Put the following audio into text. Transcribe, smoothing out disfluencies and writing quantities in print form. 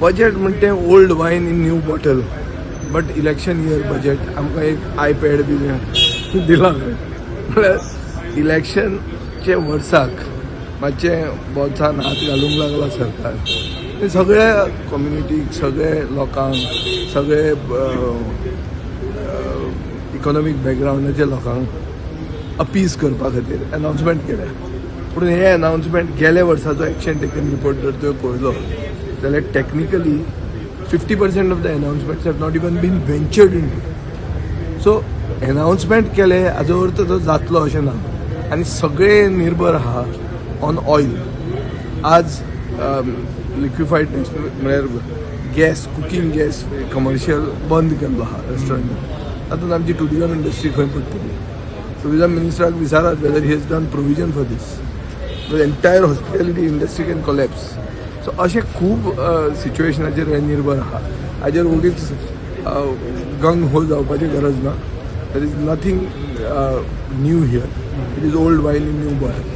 Budget म्हणते old wine in new bottle. But election year budget आमकां एक iPad बी दिला. म्हळ्यार इलेक्शनचे वर्साक मातशें बोल्सान हात घालूंक लागला सरकार. सगळ्या कम्युनिटीक, सगळे लोकांक, सगळे इकॉनॉमीक बॅकग्रावंडाच्या लोकांक अपीज करपा खातीर अनावन्समेंट केल्या. पूण हे अनावन्समेंट गेल्या वर्साचो एक्शन टेकन रिपोर्ट जर तुवें पळयलो जाल्यार technically 50% of the announcements have not even been ventured into. So announcement केले हाजो अर्थ तो जातलो अशें ना. आनी सगळे निर्भर आहा ऑन ऑयल. आज लिक्विफाईड म्हळ्यार गॅस, कुकींग गॅस कमर्शियल बंद केल्लो आहा रेस्टॉरंटान. तातूंत आमची टुरिजम इंडस्ट्री खंय पडटली. टुरिजम मिनिस्टराक विचारात whether he has done provision for this. The entire hospitality industry can collapse. So अशें खूब सिच्युएशनाचेर हे निर्भर आहा. हाजेर उगीच गंग हो जावपाची गरज ना. There is nothing new here. It is old wine in new bottle.